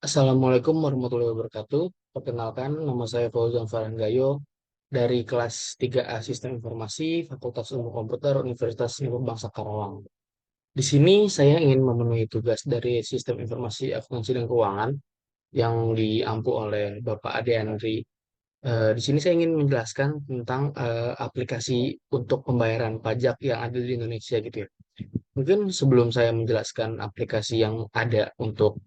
Assalamualaikum warahmatullahi wabarakatuh. Perkenalkan, nama saya Fauzan Farhangayo dari kelas 3A Sistem Informasi Fakultas Ilmu Komputer Universitas Bangsa Karawang. Di sini saya ingin memenuhi tugas dari Sistem Informasi Akuntansi dan Keuangan yang diampu oleh Bapak Ade Andri. Di sini saya ingin menjelaskan tentang aplikasi untuk pembayaran pajak yang ada di Indonesia gitu ya. Mungkin sebelum saya menjelaskan aplikasi yang ada untuk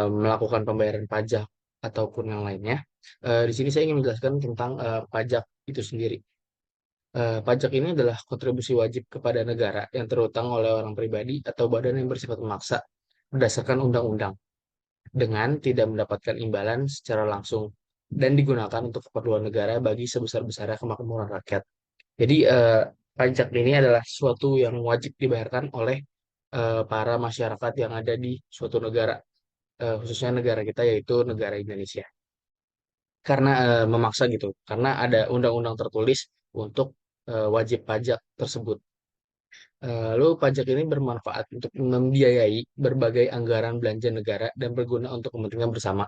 melakukan pembayaran pajak ataupun yang lainnya, di sini saya ingin menjelaskan tentang pajak itu sendiri. Pajak ini adalah kontribusi wajib kepada negara yang terutang oleh orang pribadi atau badan yang bersifat memaksa berdasarkan undang-undang dengan tidak mendapatkan imbalan secara langsung dan digunakan untuk keperluan negara bagi sebesar-besarnya kemakmuran rakyat. Jadi pajak ini adalah sesuatu yang wajib dibayarkan oleh para masyarakat yang ada di suatu negara, khususnya negara kita yaitu negara Indonesia. Karena memaksa gitu, karena ada undang-undang tertulis untuk wajib pajak tersebut. Lalu pajak ini bermanfaat untuk membiayai berbagai anggaran belanja negara dan berguna untuk kepentingan bersama.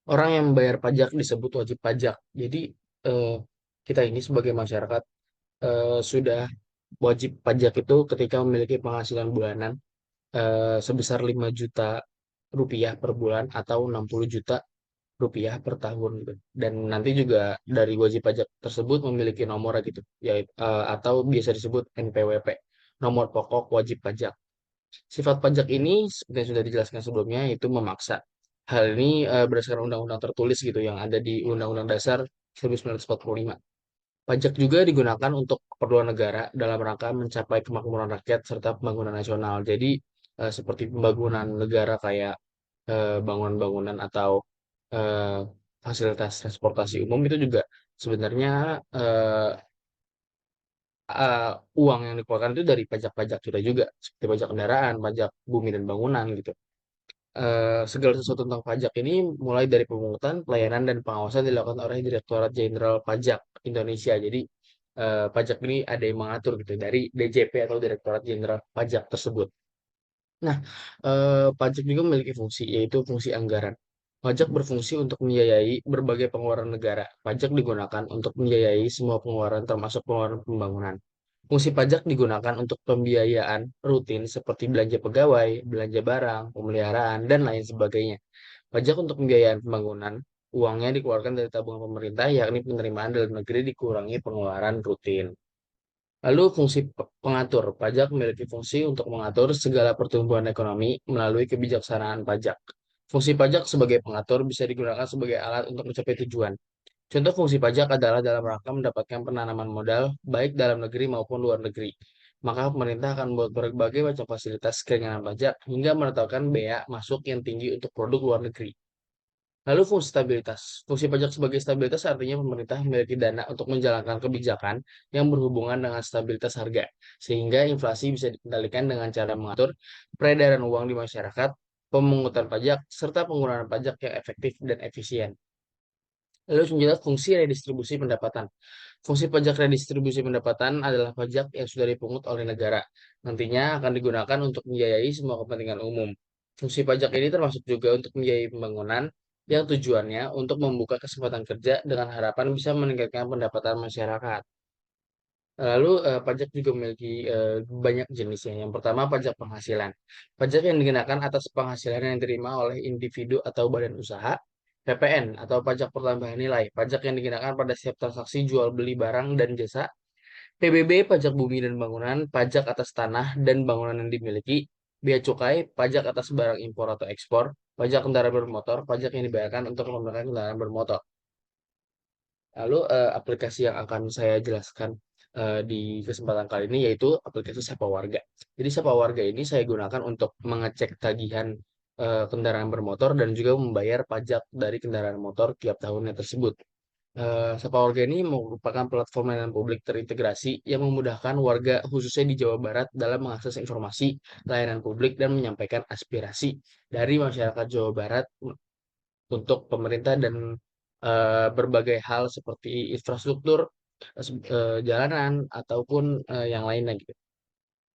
Orang yang membayar pajak disebut wajib pajak. Jadi eh, kita ini sebagai masyarakat sudah wajib pajak itu ketika memiliki penghasilan bulanan sebesar 5 juta rupiah per bulan atau 60 juta rupiah per tahun gitu. Dan nanti juga dari wajib pajak tersebut memiliki nomor gitu, yaitu atau biasa disebut NPWP, nomor pokok wajib pajak. Sifat pajak ini seperti yang sudah dijelaskan sebelumnya itu memaksa. Hal ini berdasarkan undang-undang tertulis gitu yang ada di Undang-Undang Dasar 1945. Pajak juga digunakan untuk keperluan negara dalam rangka mencapai kemakmuran rakyat serta pembangunan nasional. Jadi, seperti pembangunan negara kayak bangunan-bangunan atau eh, fasilitas transportasi umum itu juga sebenarnya eh, uang yang dikeluarkan itu dari pajak-pajak kita juga, seperti pajak kendaraan, pajak bumi dan bangunan gitu. Segala sesuatu tentang pajak ini mulai dari pemungutan, pelayanan, dan pengawasan dilakukan oleh Direktorat Jenderal Pajak Indonesia. Jadi pajak ini ada yang mengatur gitu dari DJP atau Direktorat Jenderal Pajak tersebut. Nah, pajak juga memiliki fungsi yaitu fungsi anggaran. Pajak berfungsi untuk membiayai berbagai pengeluaran negara. Pajak digunakan untuk membiayai semua pengeluaran termasuk pengeluaran pembangunan. Fungsi pajak digunakan untuk pembiayaan rutin seperti belanja pegawai, belanja barang, pemeliharaan, dan lain sebagainya. Pajak untuk pembiayaan pembangunan, uangnya dikeluarkan dari tabungan pemerintah, yakni penerimaan dalam negeri dikurangi pengeluaran rutin. Lalu fungsi pengatur. Pajak memiliki fungsi untuk mengatur segala pertumbuhan ekonomi melalui kebijaksanaan pajak. Fungsi pajak sebagai pengatur bisa digunakan sebagai alat untuk mencapai tujuan. Contoh fungsi pajak adalah dalam rangka mendapatkan penanaman modal, baik dalam negeri maupun luar negeri. Maka pemerintah akan membuat berbagai macam fasilitas keringanan pajak hingga menetapkan bea masuk yang tinggi untuk produk luar negeri. Lalu fungsi stabilitas. Fungsi pajak sebagai stabilitas artinya pemerintah memiliki dana untuk menjalankan kebijakan yang berhubungan dengan stabilitas harga, sehingga inflasi bisa dikendalikan dengan cara mengatur peredaran uang di masyarakat, pemungutan pajak, serta penggunaan pajak yang efektif dan efisien. Lalu selanjutnya fungsi redistribusi pendapatan. Fungsi pajak redistribusi pendapatan adalah pajak yang sudah dipungut oleh negara. Nantinya akan digunakan untuk membiayai semua kepentingan umum. Fungsi pajak ini termasuk juga untuk membiayai pembangunan yang tujuannya untuk membuka kesempatan kerja dengan harapan bisa meningkatkan pendapatan masyarakat. Lalu pajak juga memiliki banyak jenisnya. Yang pertama pajak penghasilan. Pajak yang dikenakan atas penghasilan yang diterima oleh individu atau badan usaha. PPN atau pajak pertambahan nilai. Pajak yang dikenakan pada setiap transaksi jual beli barang dan jasa. PBB pajak bumi dan bangunan. Pajak atas tanah dan bangunan yang dimiliki. Bea cukai, pajak atas barang impor atau ekspor. Pajak kendaraan bermotor, pajak yang dibayarkan untuk menggunakan kendaraan bermotor. Lalu aplikasi yang akan saya jelaskan di kesempatan kali ini yaitu aplikasi Sapa Warga. Jadi Sapa Warga ini saya gunakan untuk mengecek tagihan kendaraan bermotor dan juga membayar pajak dari kendaraan motor tiap tahunnya tersebut. Sapa Warga ini merupakan platform layanan publik terintegrasi yang memudahkan warga khususnya di Jawa Barat dalam mengakses informasi layanan publik dan menyampaikan aspirasi dari masyarakat Jawa Barat untuk pemerintah dan berbagai hal seperti infrastruktur, jalanan ataupun yang lainnya gitu.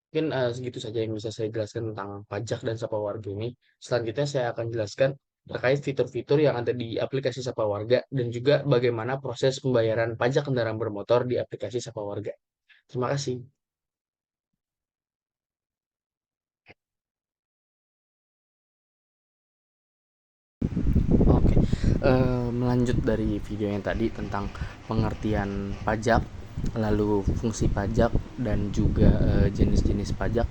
Mungkin segitu saja yang bisa saya jelaskan tentang pajak dan sapa warga ini. Selanjutnya saya akan jelaskan terkait fitur-fitur yang ada di aplikasi Sapa Warga dan juga bagaimana proses pembayaran pajak kendaraan bermotor di aplikasi Sapa Warga. Terima kasih. Oke, melanjut dari video yang tadi tentang pengertian pajak, lalu fungsi pajak dan juga jenis-jenis pajak,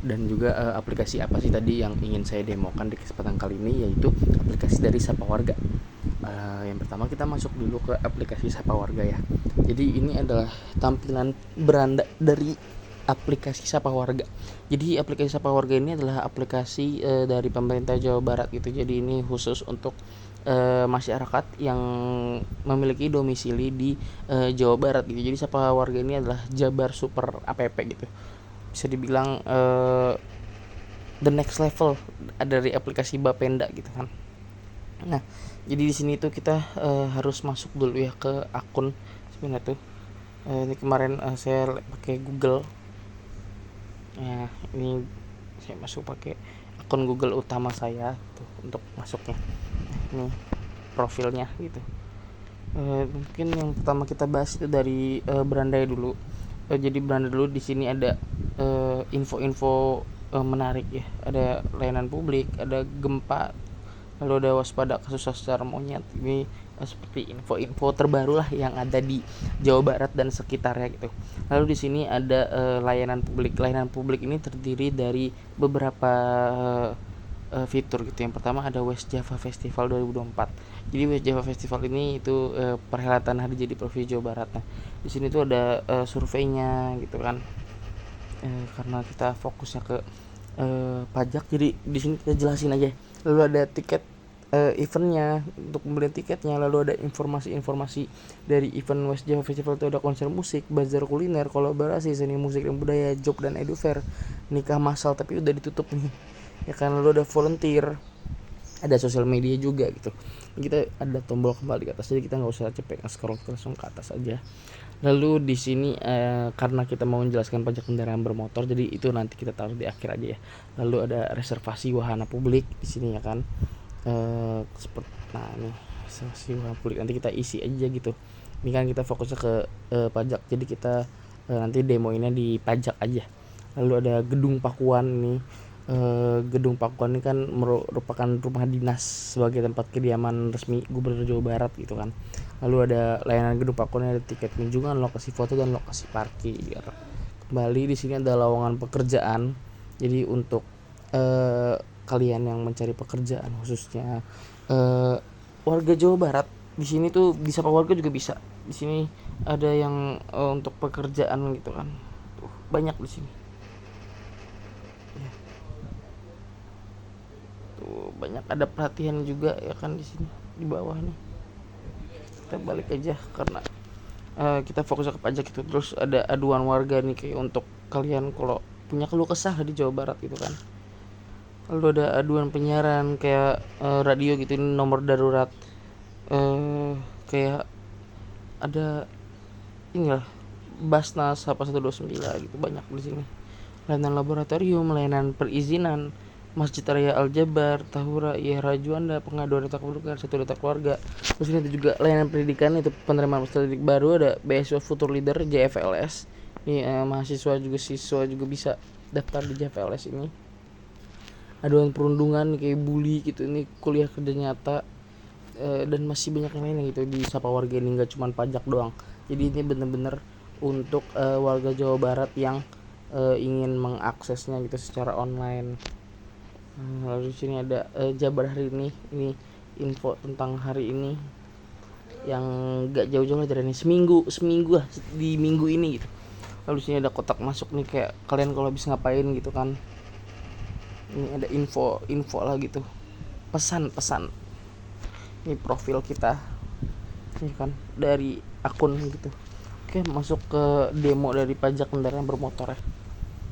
dan juga aplikasi apa sih tadi yang ingin saya demokan di kesempatan kali ini, yaitu aplikasi dari Sapa Warga. Yang pertama kita masuk dulu ke aplikasi Sapa Warga ya. Jadi ini adalah tampilan beranda dari aplikasi Sapa Warga. Jadi aplikasi Sapa Warga ini adalah aplikasi dari pemerintah Jawa Barat gitu. Jadi ini khusus untuk masyarakat yang memiliki domisili di Jawa Barat gitu. Jadi Sapa Warga ini adalah Jabar Super App gitu. Bisa dibilang the next level dari aplikasi Bapenda gitu kan. Nah, jadi di sini tuh kita harus masuk dulu ya ke akun sebenarnya tuh. Ini kemarin saya pakai Google. Nah, ini saya masuk pakai akun Google utama saya tuh untuk masuknya. Ini profilnya gitu. Mungkin yang pertama kita bahas itu dari Berandai dulu. Jadi Berandai dulu, di sini ada info-info menarik ya. Ada layanan publik, ada gempa, lalu ada waspada kasus cacar monyet. Ini seperti info-info terbaru lah yang ada di Jawa Barat dan sekitarnya gitu. Lalu di sini ada layanan publik. Layanan publik ini terdiri dari beberapa fitur gitu. Yang pertama ada West Java Festival 2024. Jadi West Java Festival ini itu perhelatan hari jadi Provinsi Jawa Barat. Nah, di sini tuh ada surveinya gitu kan. Karena kita fokusnya ke pajak, jadi di sini kita jelasin aja. Lalu ada tiket eventnya untuk pembelian tiketnya, lalu ada informasi-informasi dari event West Java Festival. Itu ada konser musik, bazar kuliner, kolaborasi seni musik dan budaya, job dan edufair, nikah massal tapi udah ditutup nih ya kan. Lalu ada volunteer, ada sosial media juga gitu. Kita ada tombol kembali ke atas, jadi kita nggak usah cepet scroll langsung ke atas aja. Lalu di sini karena kita mau menjelaskan pajak kendaraan bermotor, jadi itu nanti kita taruh di akhir aja ya. Lalu ada reservasi wahana publik di sini ya kan. Seperti nah ini reservasi wahana publik, nanti kita isi aja gitu. Ini kan kita fokusnya ke pajak, jadi kita nanti demoinnya di pajak aja. Lalu ada gedung Pakuan nih. Gedung Pakuan ini kan merupakan rumah dinas sebagai tempat kediaman resmi Gubernur Jawa Barat gitu kan. Lalu ada layanan gedung Pakuan, ada tiket kunjungan, lokasi foto dan lokasi parkir. Kembali di sini ada lowongan pekerjaan. Jadi untuk kalian yang mencari pekerjaan, khususnya warga Jawa Barat, di sini tuh di Sapa Warga juga bisa. Di sini ada yang untuk pekerjaan gitu kan. Tuh, banyak di sini. Ya, tuh banyak, ada pelatihan juga ya kan di sini di bawah nih. Kita balik aja karena kita fokus ke pajak itu. Terus ada aduan warga nih, kayak untuk kalian kalau punya keluh kesah di Jawa Barat gitu kan. Lalu ada aduan penyiaran kayak radio gitu, ini nomor darurat. Kayak ada inilah Basnas apa 129 gitu, banyak di sini. Layanan laboratorium, layanan perizinan, Masjid Raya Al Jabar, Tahura, IHR Juanda, pengaduan data kependudukan, satu data keluarga. Terus ini ada juga layanan pendidikan, itu penerimaan peserta didik baru, ada beasiswa Future Leader JFLS. Ini mahasiswa juga siswa juga bisa daftar di JFLS ini. Aduan perundungan kayak bully gitu, ini kuliah kerja nyata, dan masih banyak yang lainnya gitu di Sapa Warga ini. Nggak cuma pajak doang, jadi ini bener-bener untuk warga Jawa Barat yang ingin mengaksesnya gitu secara online. Lalu di sini ada Jabar hari ini info tentang hari ini yang gak jauh-jauh dari ini, seminggu lah di minggu ini gitu. Lalu di sini ada kotak masuk nih, kayak kalian kalau habis ngapain gitu kan. Ini ada info lah gitu, pesan-pesan. Ini profil kita ini kan dari akun gitu. Oke, masuk ke demo dari pajak kendaraan bermotor ya.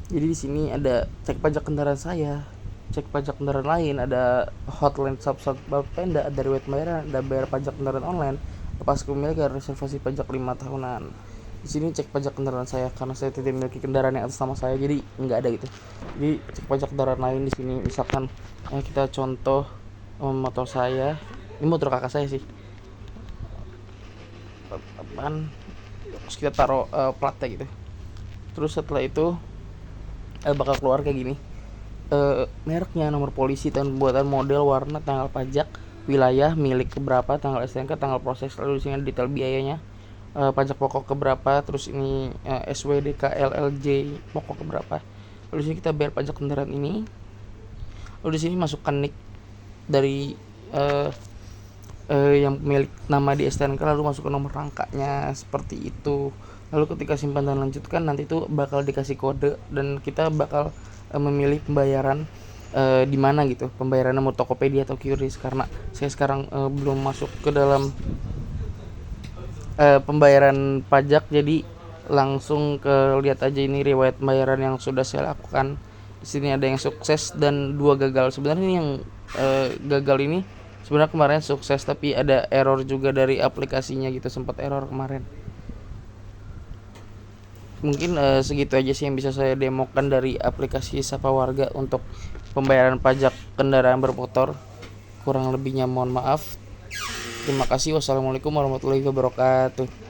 Jadi di sini ada cek pajak kendaraan saya, cek pajak kendaraan lain, ada hotline Samsat Bapenda, ada riwayat pembayaran, ada bayar pajak kendaraan online, lepas kepemilikan, reservasi pajak 5 tahunan. Di sini cek pajak kendaraan saya karena saya tidak memiliki kendaraan yang atas nama saya, jadi nggak ada gitu. Jadi cek pajak kendaraan lain di sini, misalkan kita contoh motor saya. Ini motor kakak saya sih. Apaan? Terus kita taruh platnya gitu. Terus setelah itu bakal keluar kayak gini. Mereknya, nomor polisi, tahun pembuatan, model, warna, tanggal pajak, wilayah, milik keberapa, tanggal STNK, tanggal proses, lalu disini detail biayanya, pajak pokok keberapa, terus ini SWDK LLJ pokok keberapa. Lalu disini kita bayar pajak kendaraan ini. Lalu disini masukkan nik dari eh, yang milik nama di STNK, lalu masukkan nomor rangkanya seperti itu. Lalu ketika simpan dan lanjutkan, nanti itu bakal dikasih kode dan kita bakal memilih pembayaran di mana gitu, pembayarannya mau Tokopedia atau QRIS, karena saya sekarang belum masuk ke dalam pembayaran pajak, jadi langsung ke lihat aja ini riwayat pembayaran yang sudah saya lakukan. Di sini ada yang sukses dan 2 gagal. Sebenarnya ini yang gagal ini sebenarnya kemarin sukses, tapi ada error juga dari aplikasinya gitu, sempat error kemarin. Mungkin segitu aja sih yang bisa saya demokan dari aplikasi Sapa Warga untuk pembayaran pajak kendaraan bermotor. Kurang lebihnya mohon maaf. Terima kasih. Wassalamualaikum warahmatullahi wabarakatuh.